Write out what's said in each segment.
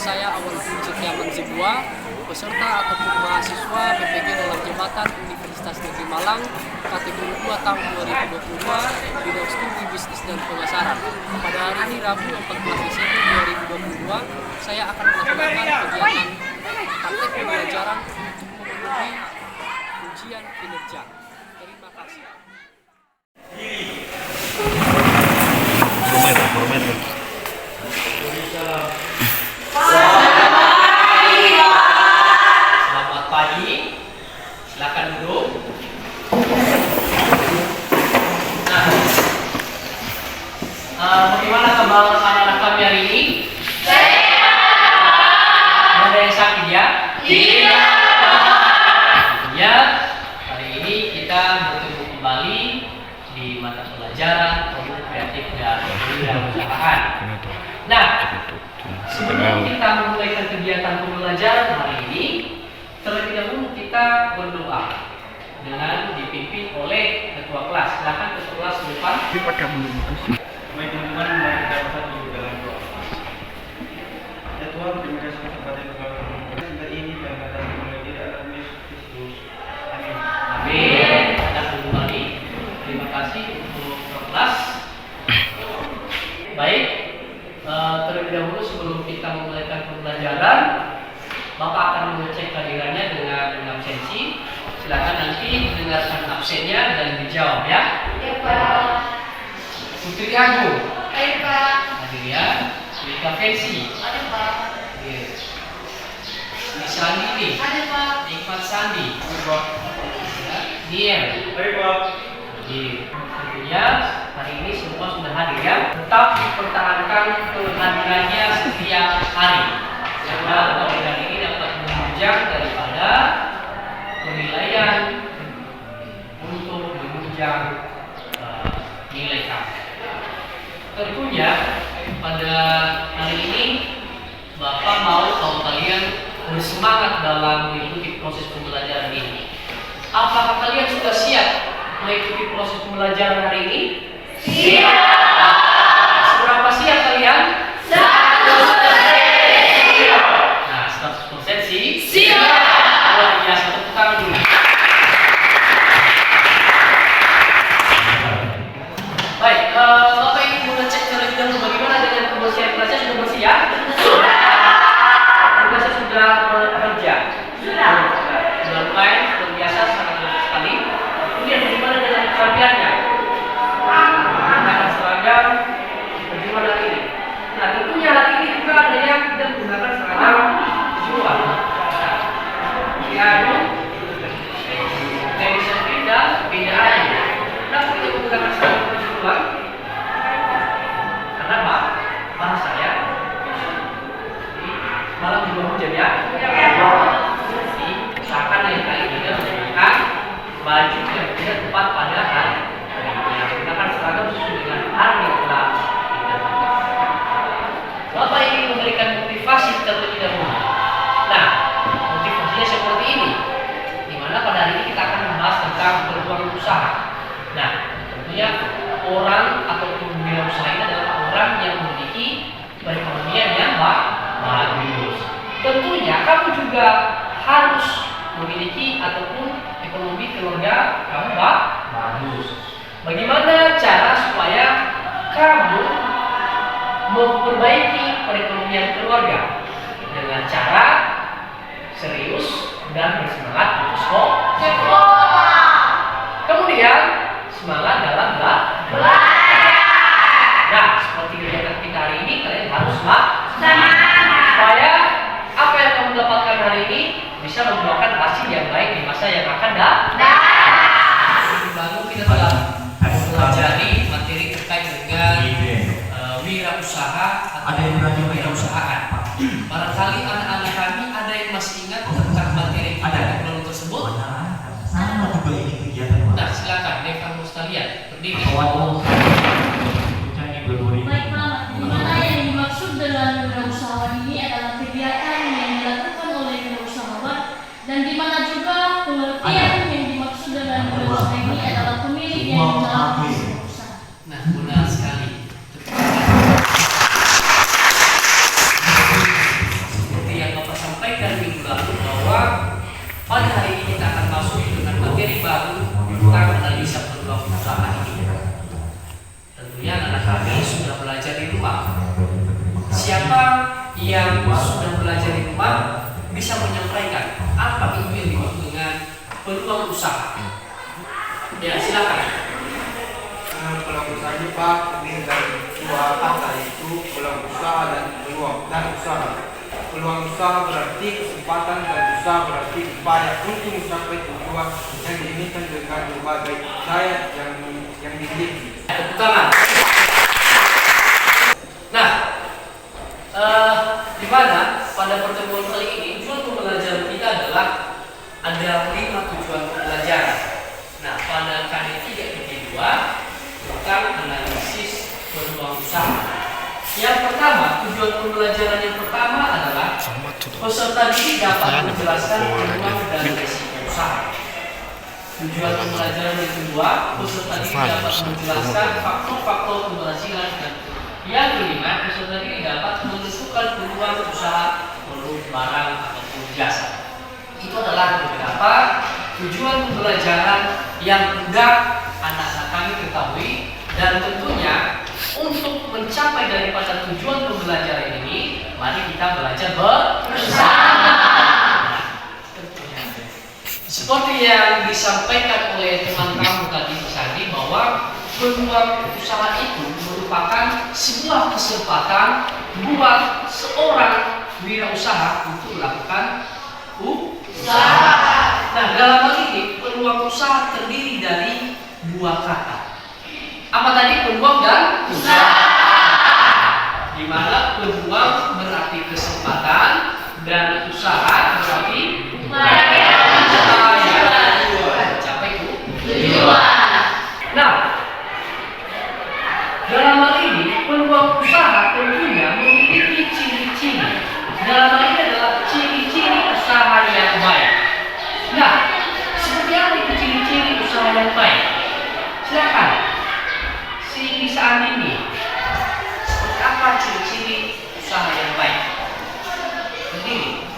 saya Awal Setia Manzibua, peserta ataupun mahasiswa PPG dalam Jabatan Universitas Negeri Malang, kategori 2 tahun 2022, bidang studi bisnis dan pemasaran. Pada hari ini Rabu 14 Desember 2022, saya akan melaksanakan kegiatan praktek pembelajaran untuk memenuhi ujian kinerja. Terima kasih. Selamat pagi, silakan duduk. Bagaimana kabar anak-anak kami hari ini? Ada yang sakit ya? Tidak. Ya, hari ini kita bertemu kembali di mata pelajaran Produk Kreatif dan Kewirausahaan. Nah, sebelum kita memulai kegiatan pembelajaran hari ini, terlebih dahulu kita berdoa dengan dipimpin oleh ketua kelas. Silakan ketua kelas di depan. Baik teman-teman, mari kita bersatu dalam doa. Ya Tuhan, terima kasih kepada Engkau hingga ini dan kata mulai tidak dalam Yesus Kristus. Amin. Amin. Dan kembali, terima kasih untuk kelas. Baik, terlebih dahulu sebelum kita memulai pembelajaran, Bapak akan mengecek kehadirannya dengan absensi. Silakan nanti dengarkan absennya dan dijawab ya. Ya Pak. Putri Agung. Ayo Pak. Hadir ya. Rika Pensi. Ada Pak. Yes. Nisa Andini. Ada Pak. Nikmat Sandi. Ya. Niel. Baik Pak. Tentunya hari ini semua sudah hadir ya. Tetap dipertahankan kehadirannya setiap hari. Karena kehadiran ini dapat menunjang daripada penilaian untuk menunjang nilai kamu. Tentunya pada hari ini Bapak mau kalian bersemangat dalam mengikuti proses pembelajaran ini. Apakah kalian sudah siap mengikuti proses pembelajaran hari ini? Siap. Seberapa siap kalian? 100%. Nah, 100% sih. Siap. Luar biasa, tepuk tangan dulu. Baik, Bapak ingin mengecek terlebih dahulu bagaimana dengan kebersihan kelasnya. Sudah bersih ya? Sudah. Kelasnya sudah bekerja? Sudah. Sudah mulai, luar biasa, sangat bagus sekali. Kemudian bagaimana dengan kerapiannya? Menggunakan seragam, bagaimana hari ini? Nah, tentunya hari ini juga ada yang tidak menggunakan seragam kejuruan. Ya, Dewi Safri dan Bina Ayu. Kenapa tidak menggunakan seragam kejuruan? Karena apa? Bahasa ya. Malam juga hujan ya. Jadi usahakan lain kali tidak menggunakan baju yang tidak tepat pada hari. Menggunakan seragam sesuai dengan hari yang telah ditentukan. Bapak ingin memberikan motivasi terlebih dahulu. Nah, motivasinya seperti ini. Di mana pada hari ini kita akan membahas tentang berwirausaha. Nah, tentunya orang ataupun wirausaha ini adalah orang yang memiliki perekonomian yang bagus. Tentunya kamu juga harus memiliki ataupun ekonomi keluarga kamu bagus. Bagaimana cara supaya kamu memperbaiki perekonomian keluarga? Dengan cara serius dan bersemangat untuk sekolah. Kemudian semangat dalam belajar. Nah, seperti kegiatan kita hari ini, kalian harus semangat supaya apa yang kamu dapatkan hari ini bisa membuahkan hasil yang baik di masa yang akan datang. Baru kita telah mempelajari materi terkait dengan wirausaha atau kewirausahaan. Barangkali anak-anak kami ada yang masih ingat tentang materi kita yang tersebut. Sama juga ini kegiatan. Nah, silakan Devan Mustalian berdiri. Baik Pak. Dimana yang dimaksud dengan wirausahawan ini adalah kegiatan yang dilakukan oleh wirausahawan, dan dimana juga pengertian yang dimaksud dengan wirausaha ini adalah pemilik yang menjalankan usaha. Nah, benar sekali. siapa yang sudah belajar di rumah bisa menyampaikan apa itu yang dimaksud dengan peluang usaha. Ya, silakan. Peluang usahanya Pak, ini dari dua kata, yaitu peluang usaha dan peluang dan usaha. Peluang usaha berarti kesempatan dan usaha berarti upaya untuk mencapai tujuan yang diinginkan dengan berbagai daya yang dimiliki. Tepuk tangan. Nah, di mana pada pertemuan kali ini tujuan pembelajaran kita adalah ada 5 tujuan pembelajaran. Nah, pada kali 3 kedua tentang analisis peluang usaha. Yang pertama, tujuan pembelajaran yang pertama adalah peserta didik dapat menjelaskan peluang dan risiko usaha. Tujuan pembelajaran yang kedua, peserta didik dapat menjelaskan faktor-faktor keberhasilan, dan yang kelima, peserta didik dapat menentukan peluang usaha produk, barang ataupun jasa. Itu adalah beberapa tujuan pembelajaran yang hendak anak-anak kami ketahui, dan tentunya untuk mencapai daripada tujuan pembelajaran ini, mari kita belajar bersama. Seperti yang disampaikan oleh teman kamu tadi Sandi, bahwa peluang usaha itu merupakan sebuah kesempatan buat seorang wirausaha untuk melakukan usaha. Nah, dalam hal ini peluang usaha terdiri dari 2 kata. Apa tadi? Peluang dan usaha. Di mana peluang berarti kesempatan dan usaha berarti mencapai tujuan. Nah, dalam hal ini peluang usaha tentunya memiliki ciri-ciri. Dalam hal ini adalah ciri-ciri usaha yang baik. Nah, seperti apa itu ciri-ciri usaha yang baik? Silakan. Saat ini, seperti apa ciri-ciri usaha yang baik? Berdiri.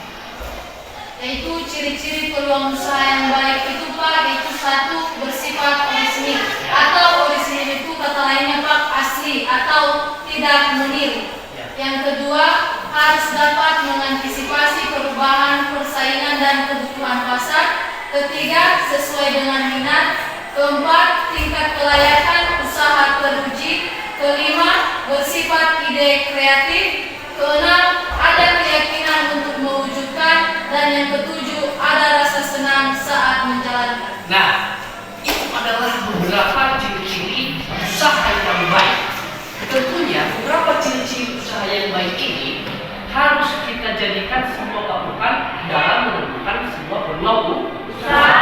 Yaitu ciri-ciri peluang usaha yang baik itu Pak, yaitu 1, bersifat orisinil, atau orisinil itu kata lainnya Pak, asli atau tidak meniru. Yang kedua, harus dapat mengantisipasi perubahan persaingan dan kebutuhan pasar. Ketiga, sesuai dengan minat. Keempat, tingkat kelayakan usaha teruji. Kelima, bersifat ide kreatif. Keenam, ada keyakinan untuk mewujudkan. Dan yang ketujuh, ada rasa senang saat menjalankan. Nah, itu adalah beberapa ciri-ciri usaha yang baik. Tentunya beberapa ciri-ciri usaha yang baik ini harus kita jadikan sebuah patokan dalam menentukan sebuah peluang usaha.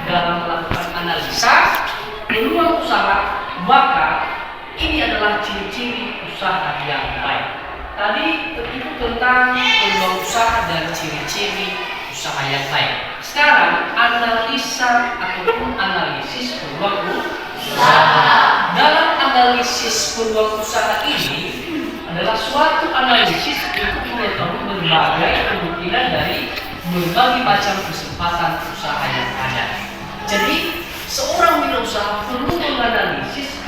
Dalam melakukan analisa peluang usaha, maka ini adalah ciri-ciri usaha yang baik. Tadi itu tentang peluang usaha dan ciri-ciri usaha yang baik. Sekarang analisa ataupun analisis peluang usaha. Dalam analisis peluang usaha ini adalah suatu analisis untuk mengetahui berbagai kemungkinan dari berbagai macam kesempatan usaha yang ada. Jadi, seorang wirausaha perlu menganalisis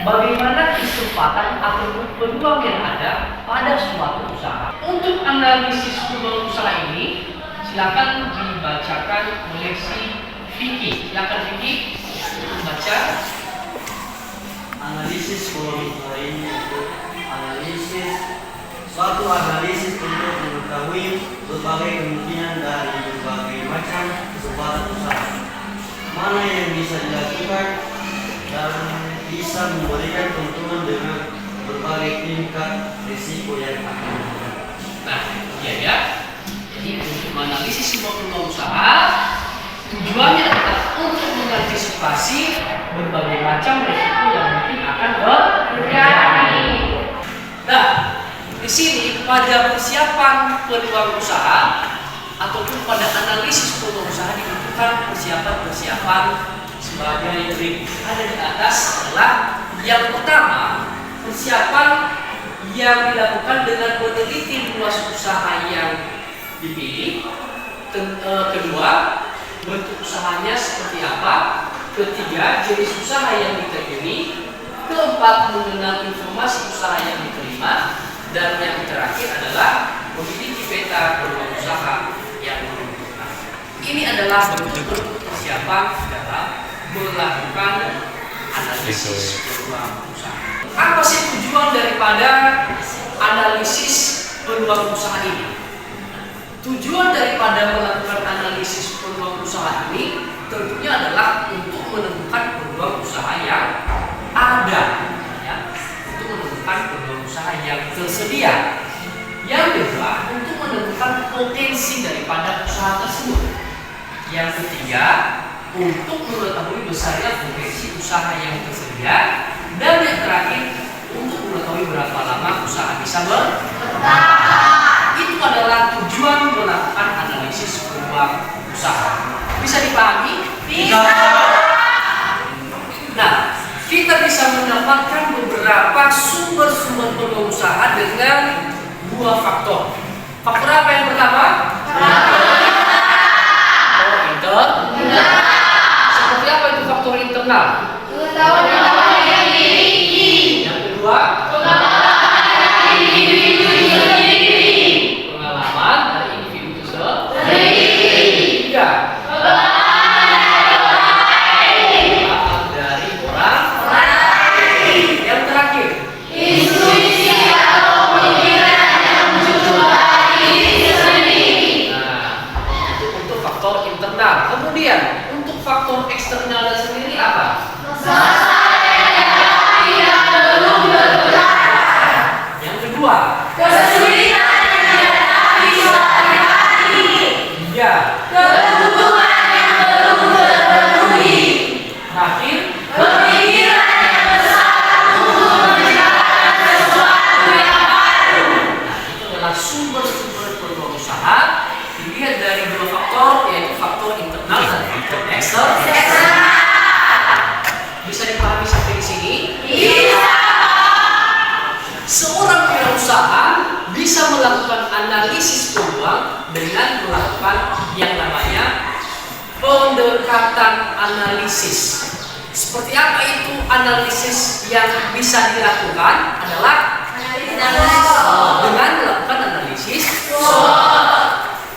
bagaimana kesempatan atau peluang yang ada pada suatu usaha. Untuk analisis peluang usaha ini, silakan dibacakan oleh si Vicky. Silakan Vicky, baca. Analisis peluang usaha ini suatu analisis untuk mengetahui berbagai kemungkinan dari berbagai macam kesempatan usaha, mana yang bisa dilakukan dan bisa memberikan keuntungan dengan berbagai tingkat risiko yang akan ada. Nah, ya. Jadi untuk menganalisis sebuah peluang usaha, tujuannya adalah untuk mengantisipasi berbagai macam risiko yang mungkin akan terjadi. Nah, di sini pada persiapan peluang usaha ataupun pada analisis peluang usaha dibutuhkan persiapan sebagai berikut. Ada di atas adalah yang pertama, persiapan yang dilakukan dengan meneliti luas usaha yang dipilih. Kedua, bentuk usahanya seperti apa. Ketiga, jenis usaha yang ditekuni. Keempat, mengenal informasi usaha yang diterima. Dan yang terakhir adalah memiliki peta peluang usaha yang menentukan. Ini adalah bentuk persiapan dalam melakukan analisis peluang usaha. Apa sih tujuan daripada analisis peluang usaha ini? Tujuan daripada melakukan analisis peluang usaha ini tentunya adalah untuk menentukan peluang usaha yang ada, ya, untuk menentukan peluang usaha yang tersedia. Yang kedua, untuk menentukan potensi daripada usaha tersebut. Yang ketiga, untuk mengetahui besarnya potensi usaha yang tersedia. Dan yang terakhir, untuk mengetahui berapa lama usaha bisa bertahan. Itu adalah tujuan melakukan analisis peluang usaha. Bisa dipahami? Bisa. Nah, kita bisa mendapatkan beberapa sumber-sumber peluang usaha dengan dua faktor. Faktor apa yang pertama? Faktor internal. Seperti apa itu faktor internal? Yang kedua, pengalaman dari individu sendiri. Tiga, pengalaman dari orang lain. Yang terakhir, intuisi atau pemikiran yang muncul dari diri sendiri. Nah, itu untuk faktor internal. Kemudian untuk faktor eksternalnya sendiri apa? Yang kedua, kesulitan yang dihadapi sehari-hari. Tiga, kebutuhan yang belum terpenuhi. Terakhir, pemikiran yang besar untuk menciptakan sesuatu yang baru. Nah, itu adalah sumber-sumber peluang usaha dilihat dari dua faktor, yaitu faktor internal dan faktor eksternal. Bisa dipahami sampai di sini? Bisa. Seorang wirausaha bisa melakukan analisis peluang dengan melakukan yang namanya pendekatan analisis. Seperti apa itu analisis yang bisa dilakukan? Adalah dengan melakukan analisis SWOT.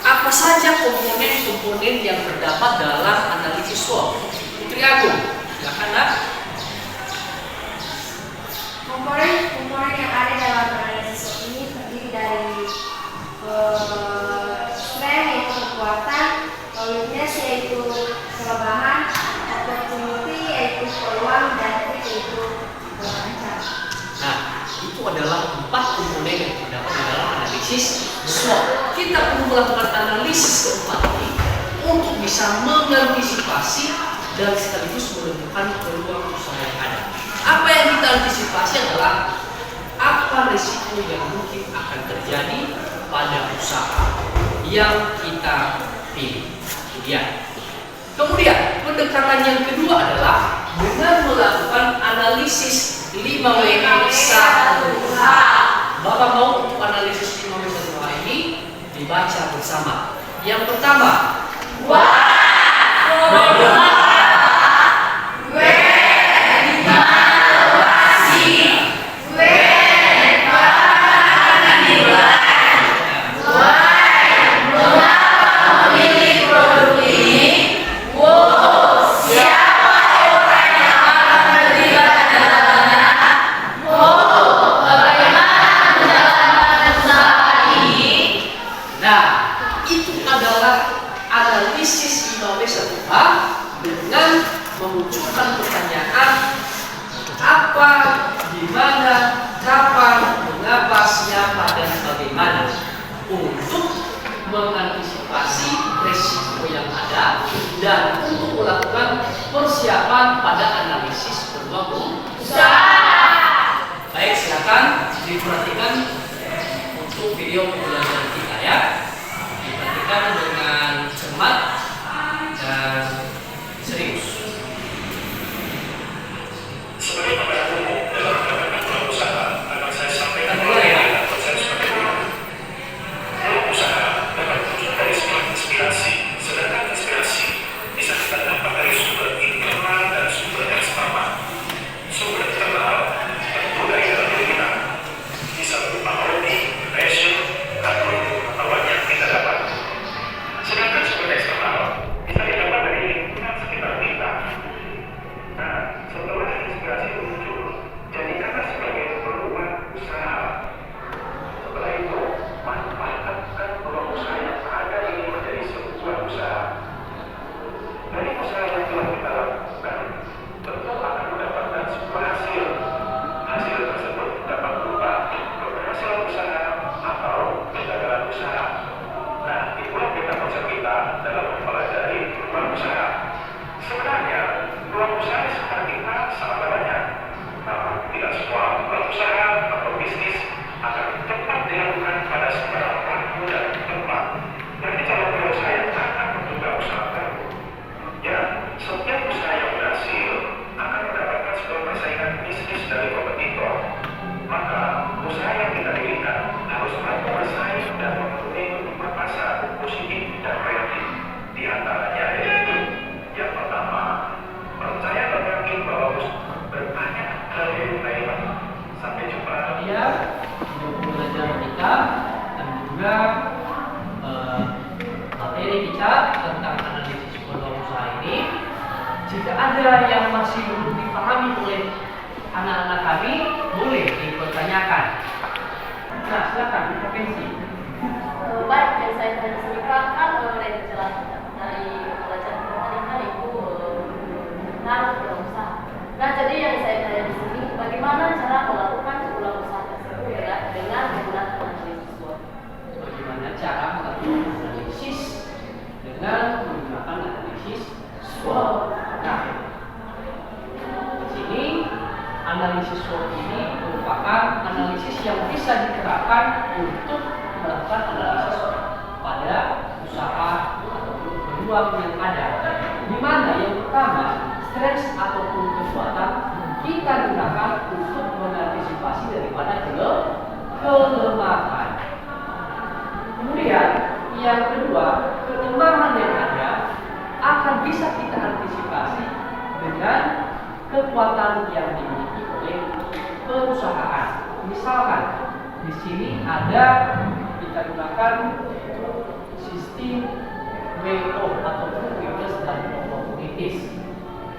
Apa saja komponen-komponen yang terdapat dalam analisis SWOT? Putri Agung, silakan nak. Komponen yang ada dalam analisis SWOT ini terdiri dari strength yaitu kekuatan, weakness yaitu kelemahan, opportunity yaitu peluang, dan threat yaitu ancaman. Nah, itu adalah 4 komponen yang terdapat di dalam analisis SWOT. Kita perlu melakukan analisis keempat ini untuk bisa mengantisipasi dan sekaligus menentukan peluang usaha yang ada. Apa yang kita antisipasi adalah apa risiko yang mungkin akan terjadi pada usaha yang kita pilih. Kemudian pendekatan yang kedua adalah dengan melakukan analisis 5W1H. Bapak mau untuk analisis 5W1H ini dibaca bersama. Yang pertama, dengan memunculkan pertanyaan apa, di mana, kapan, mengapa, siapa, dan bagaimana untuk mengantisipasi resiko yang ada dan untuk melakukan persiapan pada analisis peluang usaha. Baik, silakan diperhatikan untuk video pembelajaran kita ya. Diperhatikan dengan cermat dan serius. Sebagai pada umum dalam mendapatkan peluang usaha akan saya sampaikan konsep seperti berikut. Peluang usaha dapat muncul dari sebuah inspirasi, sedangkan inspirasi bisa kita dapat dari sumber internal dan sumber eksternal. Sumber internal tentu dari dalam diri kita, bisa berupa hobi, pembelajaran kita dan juga materi kita tentang analisis peluang usaha ini. Jika ada yang masih belum dipahami oleh anak-anak kami, boleh dipertanyakan. Nah, silakan intervensi. Baik, yang saya tadi sebutkan kan dari penjelasan dari pelajaran kita tadi kan itu menaruh usaha. Nah, jadi yang saya tanya di sini, bagaimana cara melakukan sebuah usaha tersebut ya dengan menggunakan analisis SWOT? Bagaimana cara melakukan analisis dengan menggunakan analisis SWOT? Nah, di sini analisis SWOT ini merupakan analisis yang bisa diterapkan untuk melakukan analisis pada usaha ataupun peluang yang ada. Di mana yang pertama, strength ataupun kekuatan kita gunakan untuk mengantisipasi daripada kelemahan. Kemudian yang kedua, kelemahan yang ada akan bisa kita antisipasi dengan kekuatan yang dimiliki oleh perusahaan. Misalkan di sini ada kita gunakan sistem WO ataupun Weakness dan Opportunities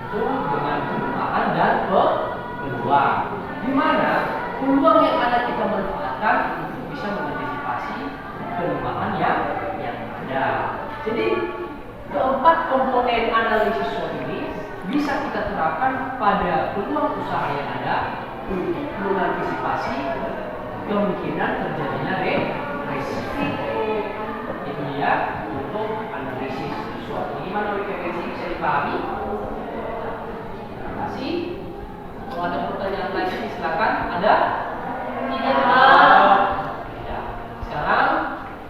itu dengan kelemahan dan peluang, di mana peluang yang ada kita manfaatkan untuk bisa mengantisipasi kelemahan yang ada. Jadi keempat komponen analisis SWOT ini bisa kita terapkan pada peluang usaha yang ada untuk mengantisipasi kemungkinan terjadinya resiko. Itu ya untuk analisis SWOT. Gimana WKPC bisa dipahami? Terima kasih. Kalau ada pertanyaan lain silakan. Ada? Tidak. Ya. Sekarang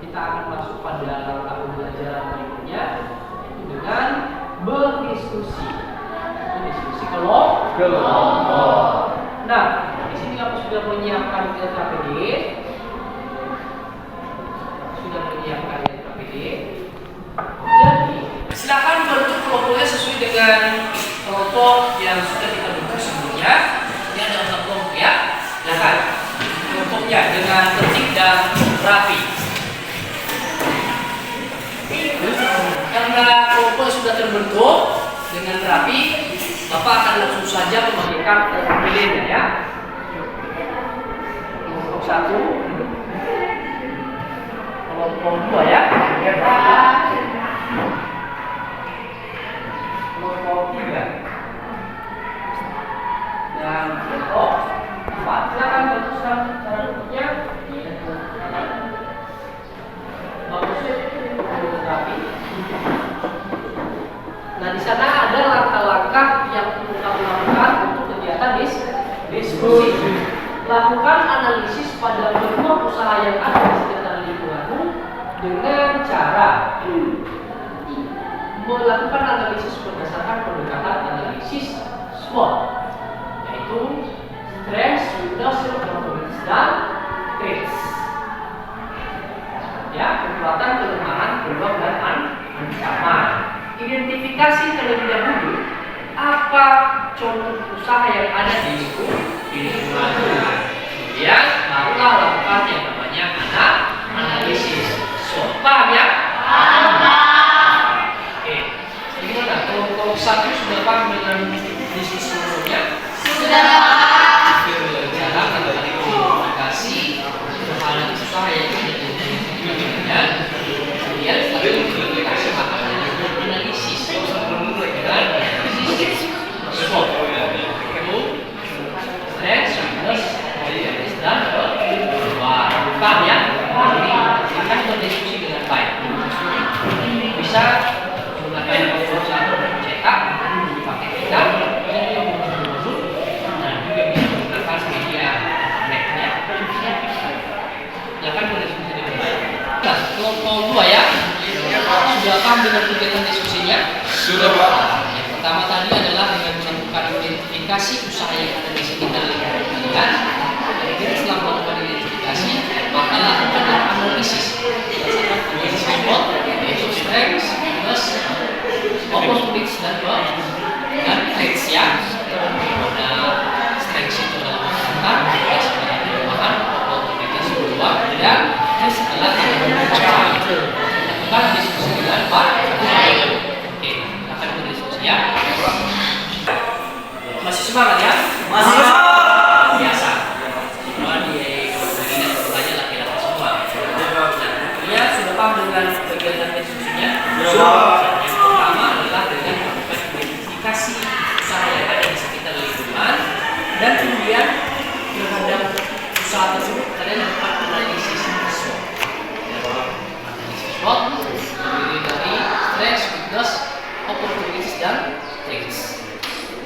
kita akan masuk pada langkah pembelajaran berikutnya, yaitu dengan berdiskusi. Diskusi kelompok. Nah, di sini kamu sudah menyiapkan LKPD. Jadi, silakan bentuk kelompoknya sesuai dengan kelompok yang sudah kita bentuk sebelumnya. Ini ada 4 kelompok ya. Silakan kelompoknya dengan tertib dan rapi. Karena kelompok sudah terbentuk dengan rapi, Bapak akan langsung saja membagikan LKPD-nya ya. Kelompok 1, kelompok 2 ya. Kelompok 3 dan kelompok 4. Silakan bentukkan cara bentuknya. Bagusnya rapi. Nah, di sana ada langkah-langkah yang perlu kamu lakukan untuk kegiatan diskusi. Lakukan analisis pada peluang usaha yang ada di sekitar lingkunganmu dengan cara melakukan analisis berdasarkan pendekatan analisis SWOT, yaitu strengths, weaknesses, opportunities, dan threats. Ya, kekuatan, kelemahan, peluang, dan ancaman. Identifikasi terlebih dahulu apa contoh usaha yang ada di lingkungan. Kemudian barulah lakukan yang namanya analisis SWOT. Paham ya? Oke. Gimana? Kelompok 1 sudah paham dengan diskusi sebelumnya? Sudah. Cara mengidentifikasi terhadap usaha yang ada di lingkungannya. Kemudian identifikasi makanya analisis dengan analisis SWOT. Itu strengths, weaknesses, dan peluang. Paham ya? Jadi akan berdiskusi dengan baik. Bisa menggunakan komputer atau cetak, pakai kita, dan juga bisa menggunakan media netnya. Akan berdiskusi dengan baik. Nah, kelompok 2 ya. Sudah paham dengan kegiatan diskusinya? Sudah Pak. Yang pertama tadi adalah dengan melakukan identifikasi usaha yang ada di sekitar lingkungan kalian. Kemudian setelah melakukan identifikasi, maka lakukan analisis berdasarkan analisis SWOT, yaitu strengths, weaknesses, opportunities, dan threats ya. Pada strengths itu adalah kesempatan, weakness adalah kelemahan, opportunities peluang, menjalankan instruksinya? Ya. Yang pertama adalah dengan melakukan identifikasi usaha yang ada di sekitar lingkungan, dan kemudian terhadap usaha tersebut kalian dapat analisis SWOT. Analisis SWOT terdiri dari stress, weakness, opportunities, dan threats.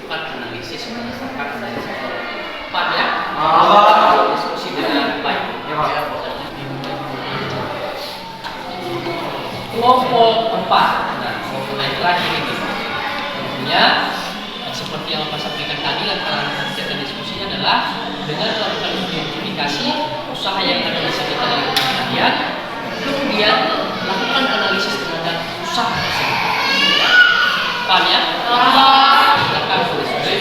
Bukan analisis berdasarkan analisis SWOT. Paham ya? Diskusi dengan baik. Kelompok 4. Nah, kelompok yang terakhir ini tentunya seperti yang Bapak sampaikan tadi, lantaran kegiatan diskusinya adalah dengan melakukan identifikasi usaha yang ada di sekitar lingkungan kalian, kemudian lakukan analisis terhadap usaha tersebut. Paham ya? Silakan sore-sore.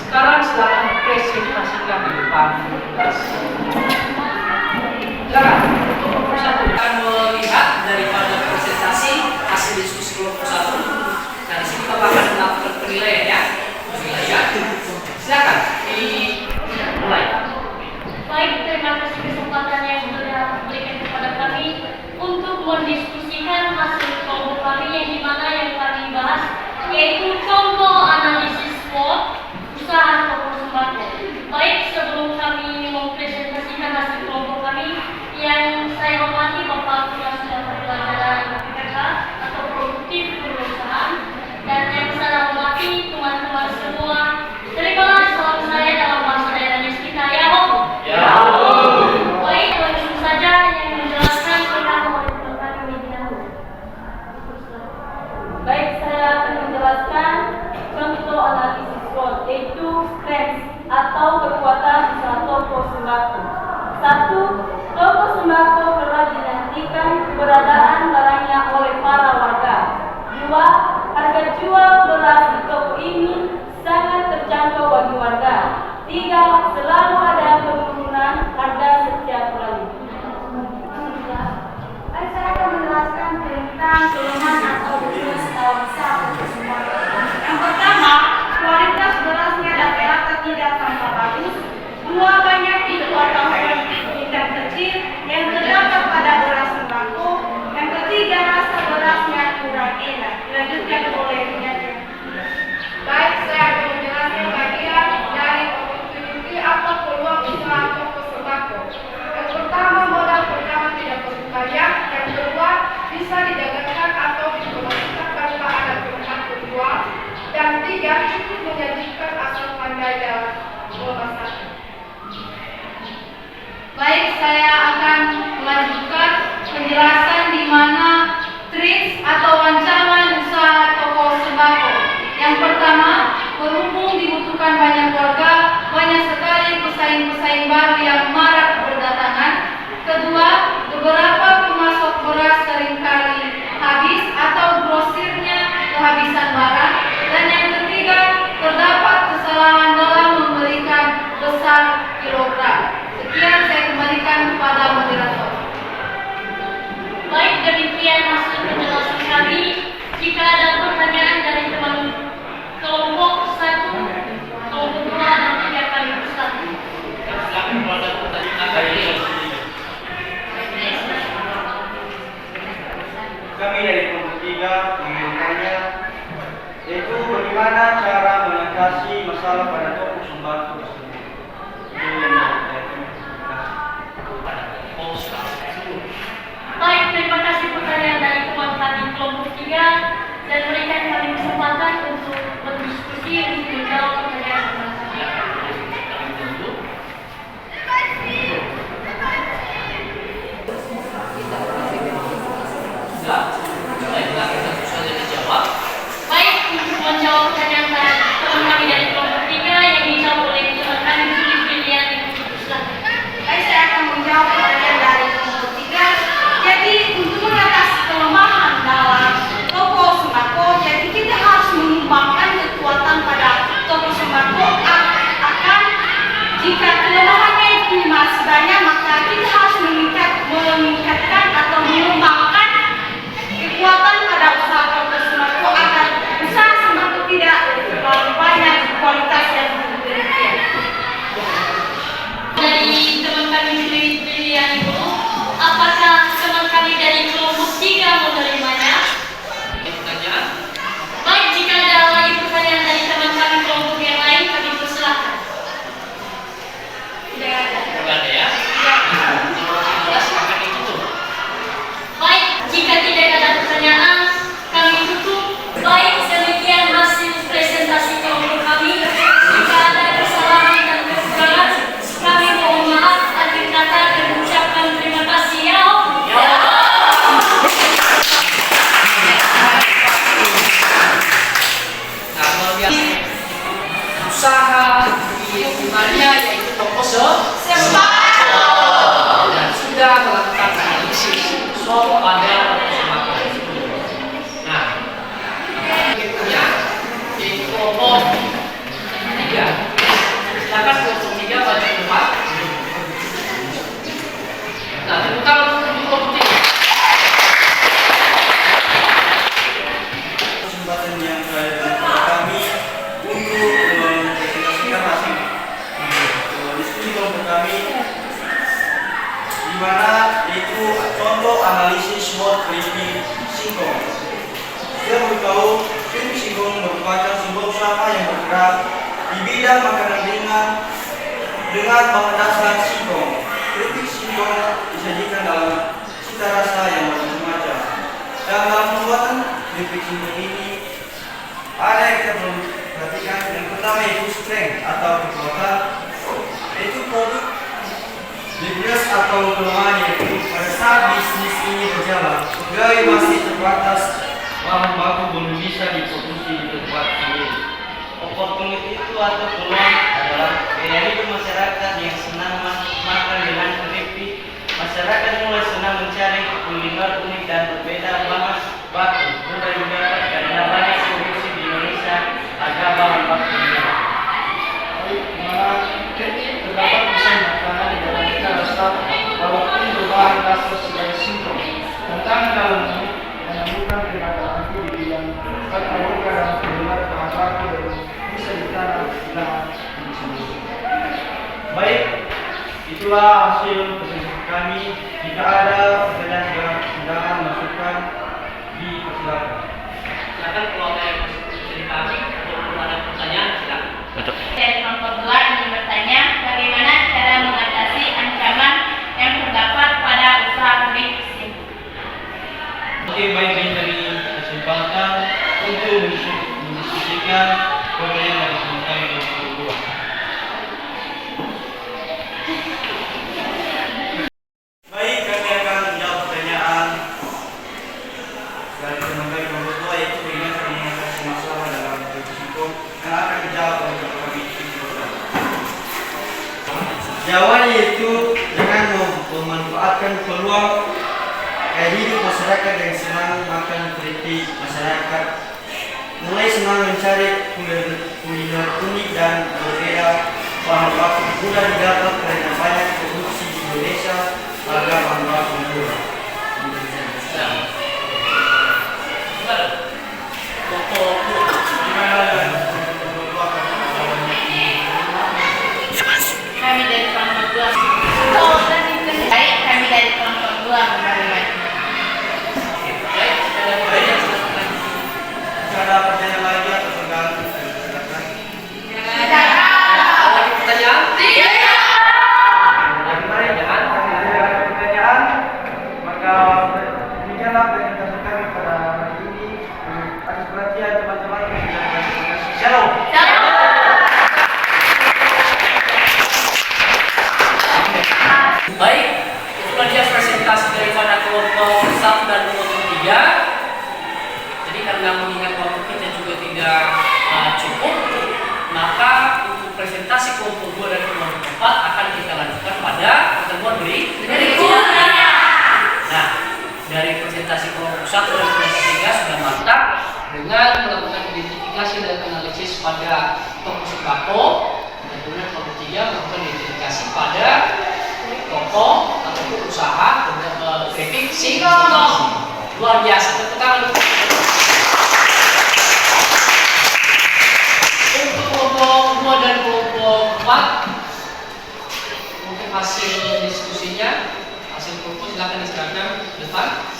Sekarang silakan presentasikan di depan kelas. Silakan. Kelompok 1 akan melihat daripada presentasi hasil diskusi kelompok 1. Nah, di sini Bapak akan melakukan penilaian ya. Penilaian. Silakan dimulai. Baik, terima kasih kesempatan yang sudah diberikan kepada kami untuk mendiskusikan hasil kelompok kami yang dimana yang kami bahas yaitu contoh analisis SWOT usaha toko sembako. Baik, sebelum kami mempresentasikan hasil kelompok kami yang saya hormati Bapak Ketua Mata Pelajaran PPK atau Produktif Perusahaan, dan yang saya hormati teman-teman semua, terimalah salam saya dalam bahasa daerahnya kita, ya Om. Ya. Baik, langsung saja yang menjelaskan tentang rekan media. Baik, saya akan menjelaskan contoh analisis SWOT, yaitu strength atau kekuatan usaha toko sembako. 1. Toko sembako telah dinantikan keberadaan barangnya oleh para warga. 2. Harga jual beras di toko ini sangat terjangkau bagi warga. 3. Selalu ada penurunan harga setiap bulan. Saya akan menjelaskan tentang kelemahan atau bonus usaha toko sembako. Yang pertama, kualitas berasnya rata-rata tidak tampak bagus. 2. Banyak itu atau tingkat kecil yang terdapat pada beras sembako. Yang ketiga, rasa berasnya kurang enak. Dilanjutkan oleh penyaji. Baik, saya akan menjelaskan bagian dari opportunity atau peluang usaha toko sembako. Yang pertama, modal pertama tidak perlu banyak. Yang kedua, bisa didagangkan atau dipromosikan tanpa ada tempat penjual. Dan 3, cukup menyajikan asal pandai dalam pemasaran. Baik, saya akan melanjutkan penjelasan di mana trik atau ancaman usaha toko sembako. Yang pertama, berhubung dibutuhkan banyak warga, banyak sekali pesaing-pesaing baru yang marak berdatangan. Kedua, beberapa pemasok beras seringkali habis atau grosirnya kehabisan barang. Dan yang ketiga, kami dari kelompok 3 ingin bertanya, yaitu bagaimana cara mengatasi masalah pada toko sembako tersebut. Itu yang Baik, terima kasih pertanyaan dari teman kami kelompok 3 dan berikan kami kesempatan untuk berdiskusi untuk menjawab pertanyaan teman kami. Baiklah, kita saja dijawab. Baik, untuk menjawab pertanyaan teman kami dari kelompok 3 yang dijawab oleh teman kami Juli Filian Ibu Silahkan. Baik, saya akan menjawab pertanyaan dari kelompok 3. Jadi untuk mengatasi kelemahan dalam toko sembako, jadi kita harus mengembangkan kekuatan pada toko sembako akan jika kelemahannya itu masih banyak, maka kita harus meningkatkan atau mengembangkan kekuatan pada usaha toko sembako agar usaha sembako tidak terlalu banyak kualitas yang demikian. Dari teman kami Juli Filian Ibu, apakah teman kami dari kelompok 3 menerimanya? Pertanyaan? Baik, jika ada lagi pertanyaan dari teman kami kelompok yang lain, kami persilahkan. Tidak ada. Tidak ada ya? Jelas akan ditutup. Baik, jika tidak ada pertanyaan, kami tutup. Baik, demikian hasil presentasi kelompok kami. Jika ada kesalahan dan kekurangan, kami mohon maaf. Akhir kata dan ucapkan terima kasih ya. Nah, luar biasa. Usaha di lingkungannya yaitu toko sembako dan sudah melakukan analisis SWOT pada toko sembako tersebut. Nah, berikutnya yaitu kelompok 3. Silakan kelompok 3 pada tempat. Nah, tepuk tangan untuk kelompok 3. kesempatan yang saya berikan kami untuk mempresentasikan hasil diskusi kelompok kami, di mana itu contoh analisis SWOT kripik singkong. Dia beritahu kripik singkong merupakan sebuah usaha yang bergerak di bidang makanan ringan dengan bahan dasar singkong. Kripik singkong disajikan dalam cita rasa yang macam-macam. Dan dalam pembuatan kripik singkong ini ada yang kita perlu perhatikan. Yang pertama yaitu strength atau kekuatan, yaitu produk weakness atau kelemahan, yaitu pada saat bisnis ini berjalan pegawai masih terbatas, bahan baku belum bisa diproduksi di tempat ini. Opportunity itu atau peluang adalah gaya hidup masyarakat yang senang makan dengan keripik. Masyarakat mulai senang mencari kuliner unik dan berbeda, bahan baku mudah didapat karena banyak produksi di Indonesia agar bahan bakunya. Terdapat pesan makanan di dalam cita rasa walaupun berbahan dasar sebagai singkong. Tantangan dalam ini menemukan kenakalan di bidang tata boga dan penggunaan bahan baku yang bisa ditanam di lahan ini sendiri. Baik, itulah hasil presentasi kami. Jika ada pertanyaan dan undangan masukan, dipersilakan. Silakan kalau ada yang masuk cerita atau ada pertanyaan, silakan. Dari kelompok 2 ingin bertanya bagaimana cara mengatasi ancaman yang terdapat pada usaha kripik singkong. Oke, baik dari kesempatan untuk mendiskusikan pertanyaan dari teman-teman yang kedua. Baik, kami akan menjawab pertanyaan dari teman-teman yang kedua, yaitu bagaimana cara mengatasi masalah dalam kripik singkong yang akan dijawab oleh kami. Jawabannya yaitu dengan memanfaatkan peluang gaya hidup masyarakat yang senang makan keripik. Masyarakat mulai senang mencari kuliner unik dan berbeda, bahan baku mudah didapat karena banyak produksi di Indonesia, harga bahan baku murah. Kami dari kelompok 2. Baik, kami dari kelompok 2 menerima. Baik, 1 dan 3 sudah mantap dengan melakukan identifikasi dan analisis pada toko sembako, dan kemudian kelompok 3 melakukan identifikasi pada toko ataupun usaha grafik singkong. Luar biasa, tepuk tangan. Untuk kelompok 2 dan kelompok 4, untuk hasil diskusinya, hasil kelompok silakan diserahkan ke depan.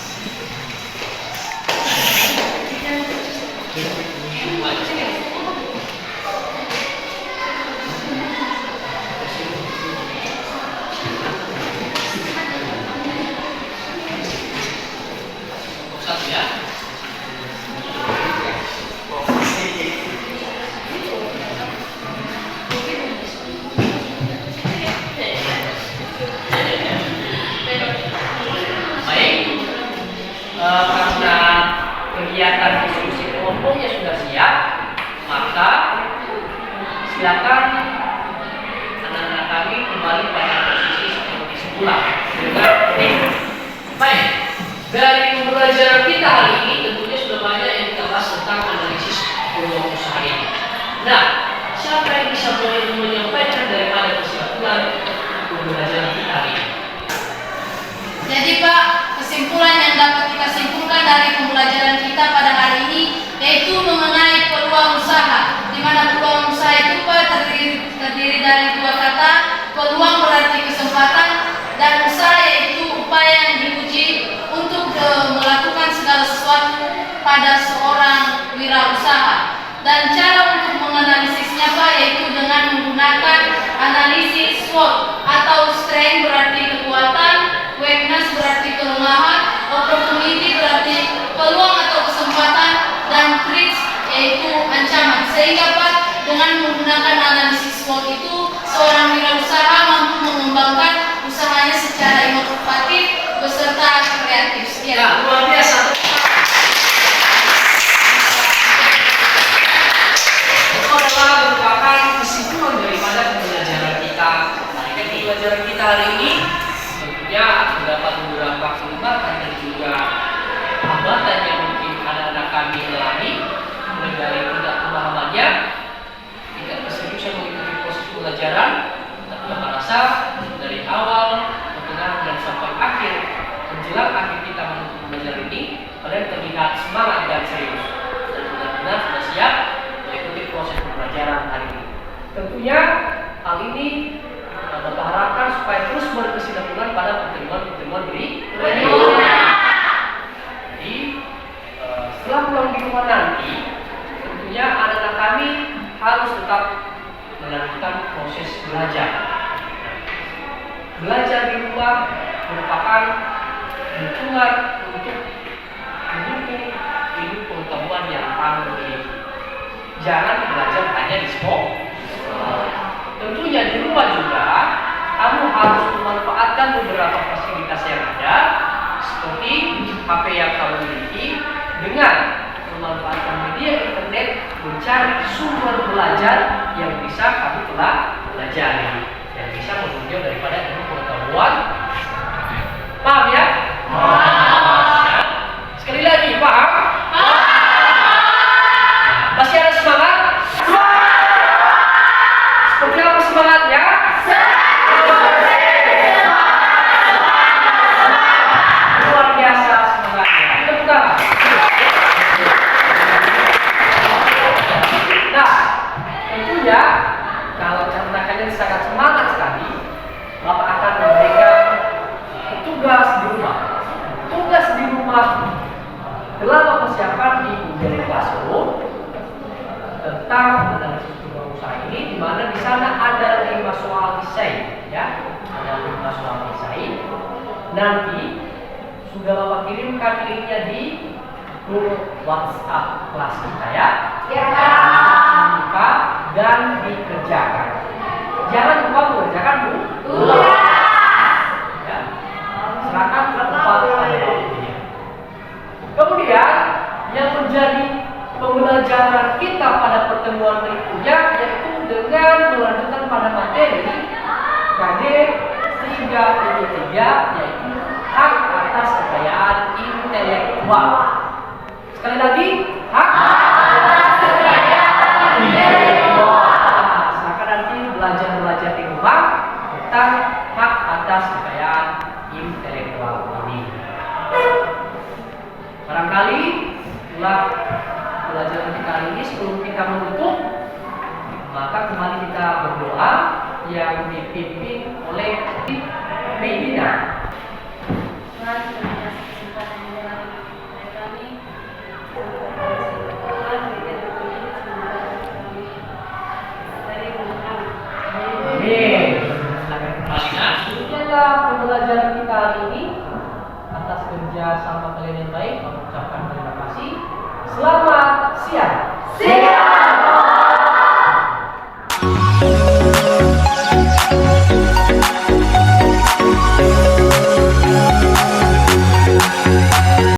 Satu ya. Baik, karena kegiatan diskusi kelompoknya sudah siap, maka silakan anak-anak kami kembali pada posisi seperti semula dengan baik. Dari pembelajaran kita hari ini tentunya sudah banyak yang kita bahas tentang analisis peluang usaha ini. Nah, siapa yang bisa menyampaikan daripada kesimpulan pembelajaran kita hari ini? Jadi Pak, kesimpulan yang dapat kita simpulkan dari pembelajaran kita pada hari ini yaitu mengenai peluang usaha, di mana peluang usaha itu Pak terdiri dari dua kata, peluang berarti kesempatan dan usaha yaitu upaya yang diuji untuk melakukan segala sesuatu pada seorang wirausaha. Dan cara untuk menganalisisnya Pak yaitu dengan menggunakan analisis SWOT atau strength berarti kekuatan, weakness berarti kelemahan, opportunity berarti peluang atau kesempatan, dan threats yaitu ancaman. Sehingga Pak dengan menggunakan analisis SWOT itu seorang wirausaha mampu mengembangkan usahanya secara inovatif beserta kreatif. Ya, luar biasa. Itu adalah merupakan kesimpulan daripada pembelajaran kita. Pembelajaran kita hari ini tentunya terdapat beberapa kelemahan dan juga hambatan yang mungkin anak-anak kami alami, mulai dari tidak pemahamannya, tidak keseriusan mengikuti proses pembelajaran, tapi apa rasa dari awal, pertengahan dan sampai akhir menjelang akhir kita menutup pembelajaran ini, kalian terlihat semangat dan serius dan benar-benar sudah siap mengikuti proses pembelajaran hari ini. Tentunya hal ini Bapak harapkan supaya terus berkesinambungan pada pertemuan-pertemuan berikutnya. Jadi setelah pulang di rumah nanti, tentunya anak-anak kami harus tetap melanjutkan proses belajar. Belajar di rumah merupakan dukungan untuk mendukung ilmu pengetahuan yang kamu miliki. Jangan belajar hanya di sekolah. Tentunya di rumah juga kamu harus memanfaatkan beberapa fasilitas yang ada, seperti HP yang kamu miliki, dengan memanfaatkan media internet mencari sumber belajar yang bisa kamu telah pelajari, yang bisa menunjang daripada ilmu pengetahuan. Paham ya? Paham. Sekali lagi, paham? Paham. Masih ada semangat? Seperti apa semangatnya? Luar biasa semangatnya. Tepuk tangan. Nah, tentunya kalau karena kalian sangat semangat sekali, Bapak akan memberikan tugas di rumah. Tugas di rumah telah persiapan di Google Classroom tentang analisis peluang usaha ini, di mana di sana ada 5 soal esai, ya, ada 5 soal esai. Nanti sudah Bapak kirimkan linknya di grup WhatsApp kelas kita ya. Ya. Buka dan dikerjakan. Jangan lupa mengerjakan Bu. Ya. Serahkan ke tempat pada waktunya. Kemudian yang menjadi pembelajaran kita pada pertemuan berikutnya yaitu dengan melanjutkan pada materi KD 3.3 yaitu hak atas kekayaan intelektual. intelektual. Sekali lagi, hak silakan nanti belajar di rumah tentang hak atas kekayaan intelektual ini. Barangkali itulah pelajaran kita kali ini. Sebelum kita menutup, maka kembali kita berdoa yang dipimpin oleh pimpinan